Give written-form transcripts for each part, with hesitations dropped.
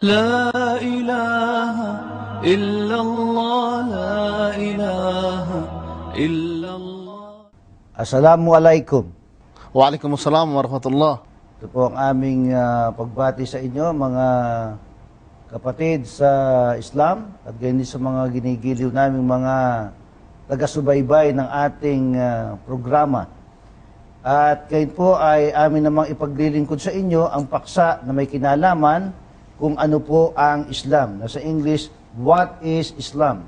لا إله إلا الله لا إله إلا الله. Assalamualaikum. Waalaikumsalam warahmatullah. Ito po ang aming pagbati sa inyo mga kapatid sa Islam at gayon din sa mga ginigiliw naming mga taga-subaybay ng ating programa. At gayon po ay amin namang ipaglilingkod sa inyo ang paksa na may kinalaman kung ano po ang Islam. Nasa English, what is Islam?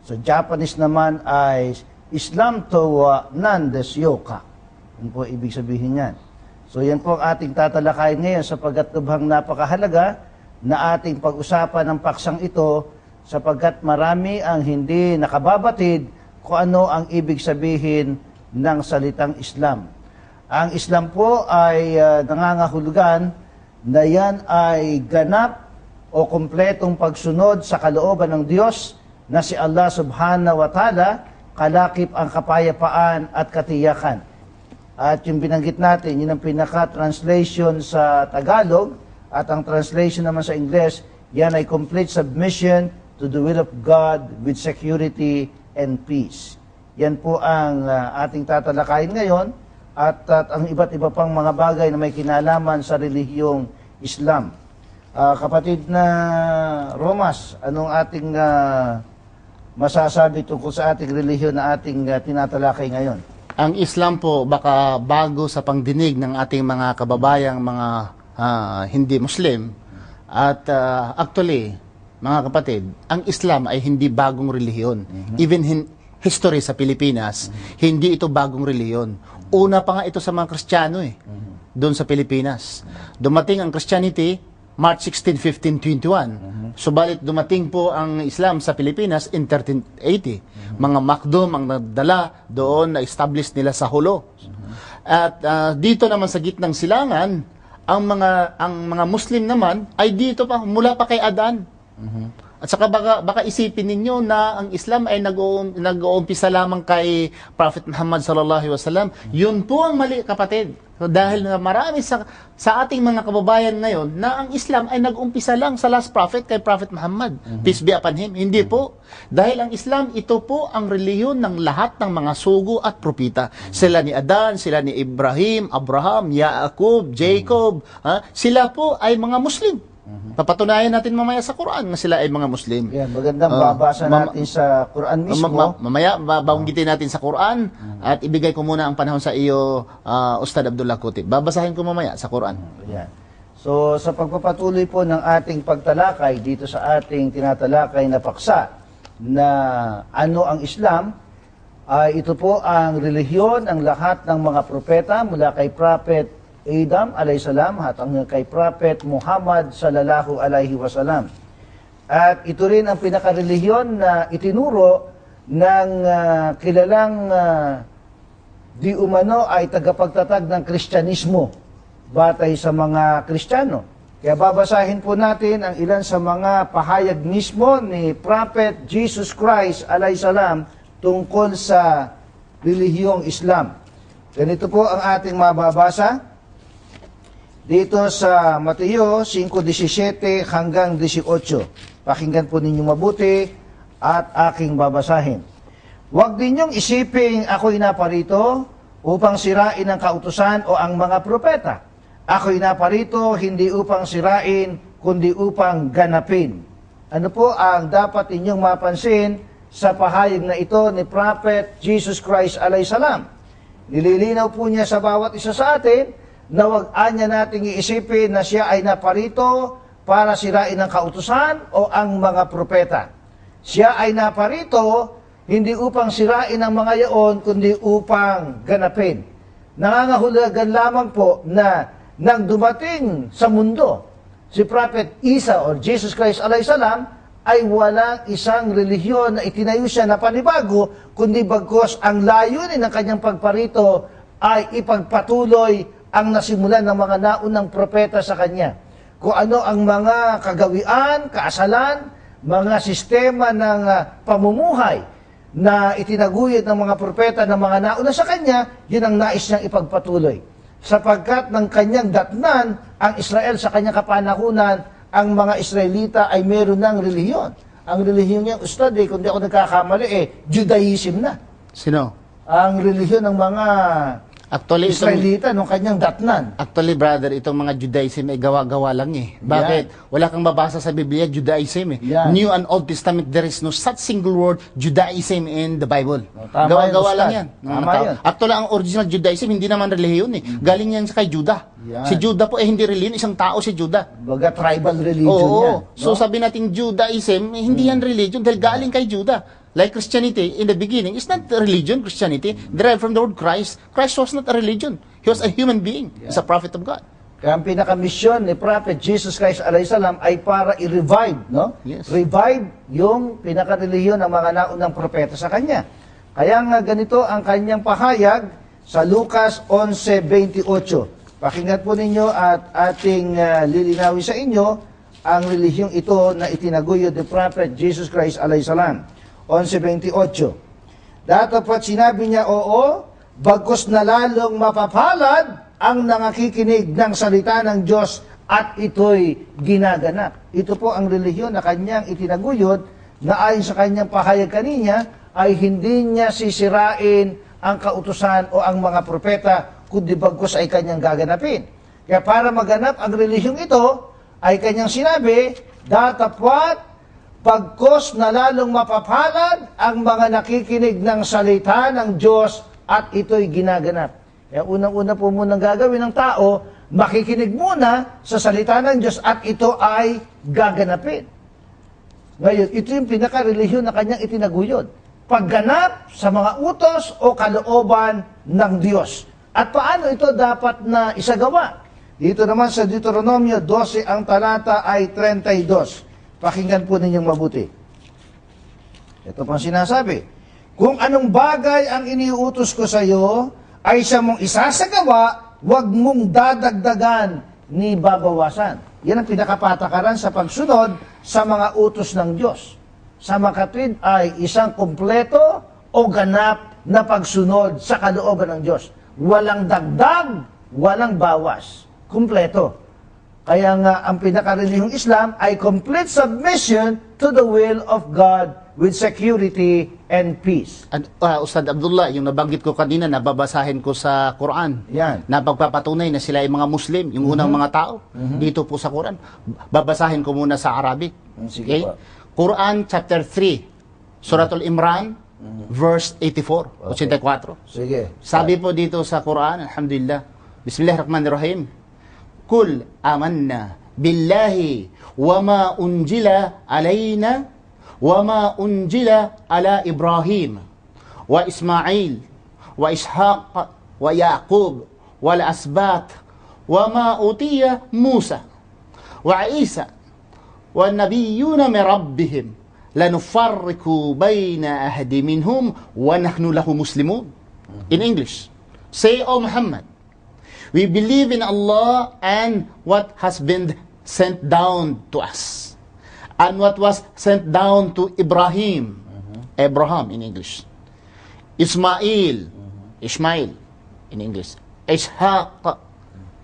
Sa Japanese naman ay Islam to Nandesyoka. Ano po ibig sabihin yan? So yan po ang ating tatalakayin ngayon sapagkat tubhang napakahalaga na ating pag-usapan ng paksang ito sapagkat marami ang hindi nakababatid kung ano ang ibig sabihin ng salitang Islam. Ang Islam po ay nangangahulugan na yan ay ganap o kumpletong pagsunod sa kalooban ng Diyos na si Allah subhanahu wa ta'ala, kalakip ang kapayapaan at katiyakan. At yung binanggit natin, yun ang pinaka-translation sa Tagalog at ang translation naman sa English, yan ay complete submission to the will of God with security and peace. Yan po ang ating tatalakayin ngayon. At ang iba't iba pang mga bagay na may kinalaman sa relihiyong Islam. Kapatid na Romas, anong ating masasabi tungkol sa ating relihiyon na ating tinatalakay ngayon? Ang Islam po baka bago sa pangdinig ng ating mga kababayang mga hindi Muslim. At actually, mga kapatid, ang Islam ay hindi bagong relihiyon. Even history sa Pilipinas, hindi ito bagong relihiyon. Una pa nga ito sa mga Kristiyano doon sa Pilipinas. Dumating ang Christianity March 16, 1521. Subalit dumating po ang Islam sa Pilipinas in 1380. Mga Makdum ang nagdala doon na establish nila sa Hulo. At dito naman sa gitnang silangan, ang mga Muslim naman ay dito pa mula pa kay Adan. At saka baka isipin ninyo na ang Islam ay nag-uumpisa lamang kay Prophet Muhammad sallallahu alaihi wasallam. Yun po ang mali, kapatid. So, dahil na marami sa ating mga kababayan ngayon na ang Islam ay nag-umpisa lang sa last prophet kay Prophet Muhammad. Peace be upon him. Hindi po. Dahil ang Islam, ito po ang reliyon ng lahat ng mga sugo at propita. Sila ni Adan, sila ni Ibrahim, Abraham, Yaakub, Jacob. Sila po ay mga Muslim. Papatunayan natin mamaya sa Quran na sila ay mga Muslim. Yan, magandang babasa natin sa Quran mismo. Mamaya, babanggitin natin sa Quran at ibigay ko muna ang panahon sa iyo, Ustad Abdullah Kutib. Babasahin ko mamaya sa Quran. Yan. So, sa pagpapatuloy po ng ating pagtalakay dito sa ating tinatalakay na paksa na ano ang Islam, ay ito po ang relihiyon ng lahat ng mga propeta mula kay Prophet Adam alayhisalam hanggang kay Prophet Muhammad sallallahu alaihi wasallam. At ito rin ang pinaka-relihiyon na itinuro ng kilalang di umano ay tagapagtatag ng Kristyanismo batay sa mga Kristiyano. Kaya babasahin po natin ang ilan sa mga pahayag mismo ni Prophet Jesus Christ alayhisalam tungkol sa relihiyong Islam. Ganito po ang ating mababasa dito sa Mateo 5:17 hanggang 18. Pakinggan po ninyo mabuti at aking babasahin. Huwag ninyong isiping ako'y naparito upang sirain ang kautusan o ang mga propeta. Ako'y naparito hindi upang sirain, kundi upang ganapin. Ano po ang dapat inyong mapansin sa pahayag na ito ni Prophet Jesus Christ alayhisalam? Nililinaw po niya sa bawat isa sa atin na wag-anya nating iisipin na siya ay naparito para sirain ang kautusan o ang mga propeta. Siya ay naparito hindi upang sirain ang mga yaon, kundi upang ganapin. Nangangahulugan lamang po na nang dumating sa mundo, si Prophet Isa o Jesus Christ alayhisalam ay walang isang relihiyon na itinayo siya na panibago, kundi bagkos ang layunin ng kanyang pagparito ay ipagpatuloy ang nasimulan ng mga naunang propeta sa kanya. Kung ano ang mga kagawian, kaasalan, mga sistema ng pamumuhay na itinaguyod ng mga propeta ng mga nauna sa kanya, yun ang nais niyang ipagpatuloy. Sapagkat ng kanyang datnan ang Israel sa kanyang kapanahunan ang mga Israelita ay meron ng relihiyon. Ang relihiyon niya, Ustad, kung di ako nagkakamali, Judaism na. Sino? Ang relihiyon ng mga Actually, Israelita nung kanyang datnan. Actually, brother, itong mga Judaism ay gawa-gawa lang eh. Bakit? Wala kang mabasa sa Biblia, Judaism eh. Yan. New and Old Testament, there is no such single word, Judaism in the Bible. Tama Gawa-gawa yun, lang Ustad. yan. Tama yun. Actually, ang original Judaism, hindi naman relihiyon eh. Galing yan sa kay Judah. Yan. Si Judah po eh, hindi relihiyon, isang tao si Judah. Baga tribal religion Oo. yan. So sabi natin Judaism, hindi yan religion dahil galing kay Judah. Like Christianity, in the beginning, it's not a religion, Christianity, derived from the word Christ. Christ was not a religion. He was a human being. He's a prophet of God. Kaya ang pinaka-mission ni Prophet Jesus Christ alayhisalam ay para i-revive, no? Yes. Revive yung pinaka-relihiyon ng mga naunang propeta sa kanya. Kaya nga ganito ang kanyang pahayag sa Lucas 11:28. Pakinggan po ninyo at ating lilinawin sa inyo ang relihiyong ito na itinaguyod ni Prophet Jesus Christ alayhisalam. 11:28. Datapat sinabi niya, oo, bagkus na lalong mapapalad ang nangakikinig ng salita ng Diyos at ito'y ginaganap. Ito po ang relihiyon na kanyang itinaguyod na ayon sa kanyang pahayag kanina ay hindi niya sisirain ang kautusan o ang mga propeta kundi bagkus ay kanyang gaganapin. Kaya para maganap ang relihiyong ito ay kanyang sinabi, datapwat pagkos na lalong mapapalad ang mga nakikinig ng salita ng Diyos at ito'y ginaganap. Kaya unang-una po munang gagawin ng tao, makikinig muna sa salita ng Diyos at ito ay gaganapin. Ngayon, ito yung pinaka-relihiyon na kanyang itinaguyod. Pagganap sa mga utos o kalooban ng Diyos. At paano ito dapat na isagawa? Dito naman sa Deuteronomio 12, ang talata ay 32. Pakinggan po ninyong mabuti. Ito pang sinasabi. Kung anong bagay ang iniuutos ko sa iyo, ay siya mong isasagawa, huwag mong dadagdagan ni babawasan. Yan ang pinakapatakaran sa pagsunod sa mga utos ng Diyos. Sa makatwid ay isang kumpleto o ganap na pagsunod sa kalooban ng Diyos. Walang dagdag, walang bawas. Kumpleto. Kaya nga, ang pinaka-relihiyong Islam ay complete submission to the will of God with security and peace. Ustad Abdullah, yung nabanggit ko kanina, nababasahin ko sa Quran. Yan. Na pagpapatunay na sila ay mga Muslim, yung unang mga tao, dito po sa Quran. Babasahin ko muna sa Arabic. Sige po. Quran chapter 3, Suratul Imran, verse 84, 84. Sige. Sabi po dito sa Quran, alhamdulillah, Bismillahirrahmanirrahim. Kul amanna billahi wa ma unjila alayna wa ma unjila ala Ibrahim wa Ismail wa Ishaq wa Yaqub wal asbat wa ma utiya Musa wa Isa wa nabiyyuna min rabbihim lanufarriqu bayna ahadi minhum wa nahnu lahu muslimun. In English, say, O Muhammad, we believe in Allah and what has been sent down to us. And what was sent down to Ibrahim. Abraham in English. Ismail. Ishmael in English. Ishaq.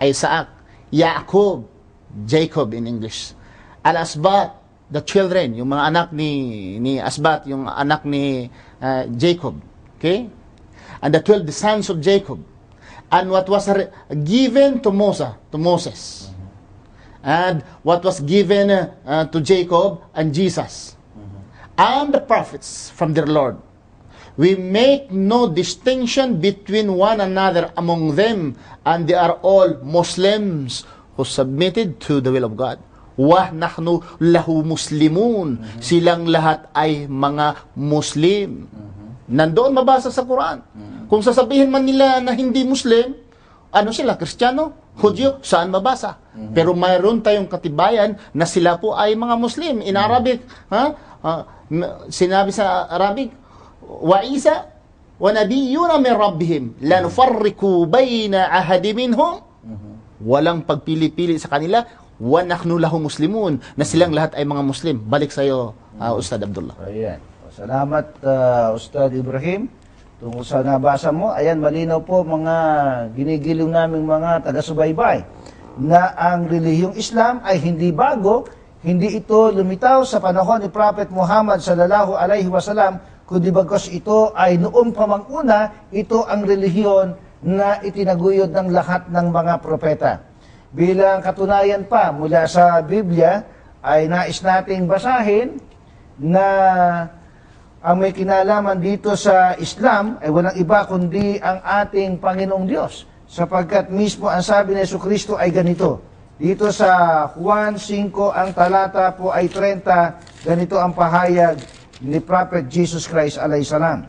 Isaac. Yaqub. Jacob in English. Al-Asbat. The children. Yung mga anak ni Asbat. Yung anak ni Jacob. Okay? And the 12 sons of Jacob. And what was given to Moses, and what was given to Jacob and Jesus, and the prophets from their Lord. We make no distinction between one another among them, and they are all Muslims who submitted to the will of God. Wa nahnu lahu muslimun. Silang lahat ay mga Muslim. Nandoon mabasa sa Quran. Kung sasabihin man nila na hindi Muslim, ano sila, Kristiyano, Hudyo, saan mabasa? Pero mayroon tayong katibayan na sila po ay mga Muslim. In Arabic, sinabi sa Arabic, wa Isa, wa nabiyyuna min rabbihim, lanufarriqu bayna ahadi minhum. Walang pagpili-pili sa kanila, wa nahnu lahu muslimun, na silang lahat ay mga Muslim. Balik sa iyo, Ustad Abdullah. Ayan. Salamat, Ustad Ibrahim. Tungkol sa nabasa mo, ayan, malinaw po mga ginigiliw naming mga taga-subaybay. na ang relihiyong Islam ay hindi bago, hindi ito lumitaw sa panahon ni Prophet Muhammad sallallahu alaihi wasallam, kundi bagkus ito ay noong pamanguna, ito ang relihiyon na itinaguyod ng lahat ng mga propeta. Bilang katunayan pa mula sa Biblia, ay nais nating basahin na ang may kinalaman dito sa Islam ay walang iba kundi ang ating Panginoong Diyos. Sapagkat mismo ang sabi ni Jesucristo ay ganito. Dito sa Juan 5, ang talata po ay 30, ganito ang pahayag ni Prophet Jesus Christ alayhisalam.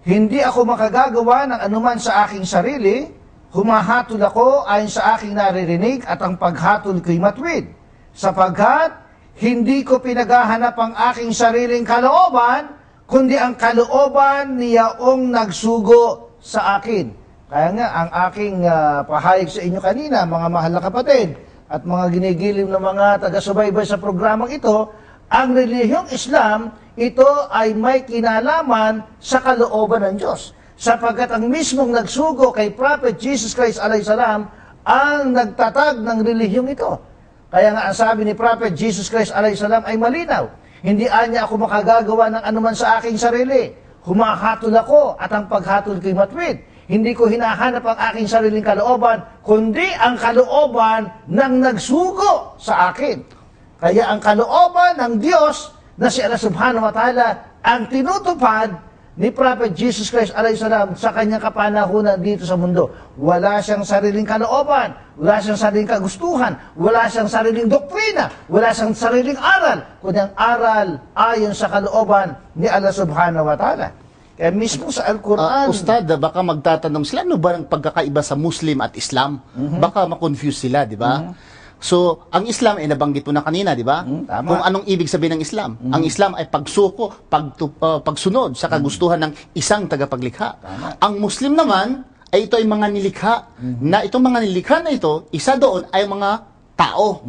Hindi ako makagagawa ng anuman sa aking sarili, humahatol ako ayon sa aking naririnig at ang paghatol ko'y matwid. Sapagkat hindi ko pinaghahanap ang aking sariling kalooban, kundi ang kalooban niyaong nagsugo sa akin. Kaya nga, ang aking pahayag sa inyo kanina, mga mahal na kapatid, at mga ginigilim na mga taga-subaybay sa programang ito, ang relihiyong Islam, ito ay may kinalaman sa kalooban ng Diyos. Sapagkat ang mismong nagsugo kay Prophet Jesus Christ alayhisalam ang nagtatag ng relihiyong ito. Kaya nga ang sabi ni Prophet Jesus Christ alayhisalam ay malinaw. Hindi anya ako makagagawa ng anuman sa aking sarili. Humahatol ako at ang paghatol ko'y matwid. Hindi ko hinahanap ang aking sariling kalooban, kundi ang kalooban ng nagsugo sa akin. Kaya ang kalooban ng Diyos na si Allah subhanahu wa ta'ala ang tinutupad ni Prophet Jesus Christ alayhisalam sa kanyang kapanahunan dito sa mundo. Wala siyang sariling kalooban, wala siyang sariling kagustuhan, wala siyang sariling doktrina, wala siyang sariling aral, kundi ang aral ayon sa kalooban ni Allah subhanahu wa ta'ala. Kaya mismo sa Al-Quran... Ustad, baka magtatanong sila, ano ba ang pagkakaiba sa Muslim at Islam? Baka makonfuse sila, di ba? So, ang Islam ay nabanggit mo na kanina, di ba? Tama. Kung anong ibig sabihin ng Islam. Ang Islam ay pagsuko, pagsunod sa kagustuhan ng isang tagapaglikha. Ang Muslim naman, ay ito ay mga nilikha. Na itong mga nilikha na ito, isa doon ay mga tao.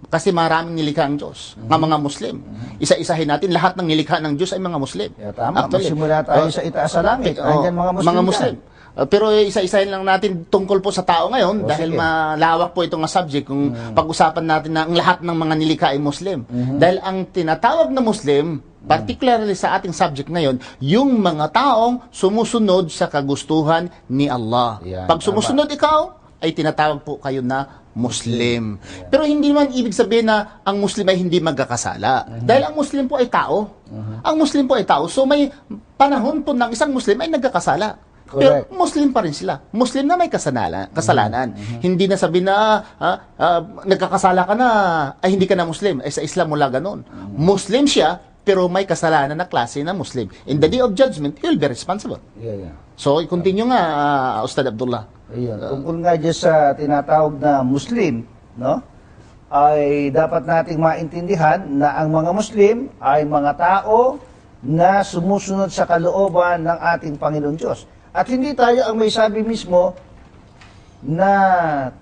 Kasi maraming nilikha ang Diyos, ng mga Muslim. Isa-isahin natin, lahat ng nilikha ng Diyos ay mga Muslim. Yeah, tama. Magsimula tayo sa itaas sa langit. Andyan mga Muslim. Pero isa-isahin lang natin tungkol po sa tao ngayon dahil sige. malawak po itong subject kung pag-usapan natin na ang lahat ng mga nilikha ay Muslim. Dahil ang tinatawag na Muslim, particularly sa ating subject ngayon, yung mga taong sumusunod sa kagustuhan ni Allah. Yan, Pag sumusunod ikaw, ay tinatawag po kayo na Muslim. Pero hindi naman ibig sabihin na ang Muslim ay hindi magkakasala. Dahil ang Muslim po ay tao. Ang Muslim po ay tao. So may panahon po ng isang Muslim ay nagkakasala. Pero Muslim pa rin sila. Muslim na may kasalanan. Hindi na sabi na nagkakasala ka na, ay hindi ka na Muslim. Ay sa Islam wala ganon. Muslim siya, pero may kasalanan na klase na Muslim. In the day of judgment, he'll be responsible. Yeah. So, i-continue nga, Ustad Abdullah. Ayun. Tungkol nga dyan sa tinatawag na Muslim, no? Ay dapat nating maintindihan na ang mga Muslim ay mga tao na sumusunod sa kalooban ng ating Panginoon Diyos. At hindi tayo ang may sabi mismo na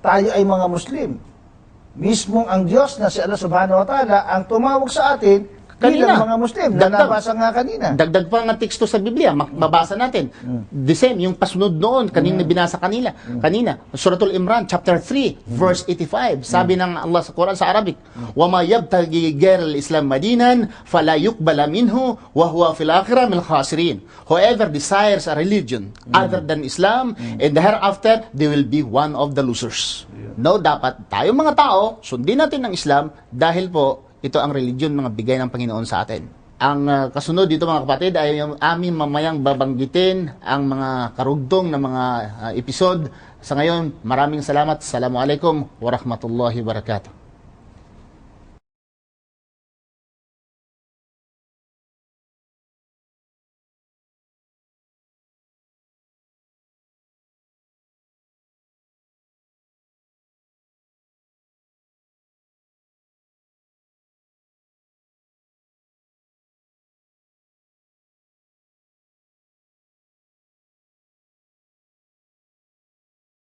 tayo ay mga Muslim. Mismong ang Diyos na si Allah subhanahu wa ta'ala ang tumawag sa atin bilang mga Muslim na nabasa nga kanina. Dagdag pa nga teksto sa Biblia, mabasa natin. The same, yung pasunod noon, kanina binasa kanina. Suratul Imran, chapter 3, verse 85. Sabi ng Allah sa Quran sa Arabic, وَمَا يَبْتَغِي غَيْرَ الْإِسْلَامِ مَدِينًا فَلَا يُقْبَلَ مِنْهُ وَهُوَ فِي الْآخِرَةِ مِنَ الْخَاسِرِينَ. Whoever desires a religion other than Islam, and hereafter, they will be one of the losers. No, dapat tayong mga tao, sundin natin ang Islam dahil po, ito ang religion mga bigay ng Panginoon sa atin. Ang kasunod dito mga kapatid ay yung aming mamayang babanggitin ang mga karugtong na mga episode. Sa ngayon, maraming salamat. Assalamualaikum warahmatullahi wabarakatuh.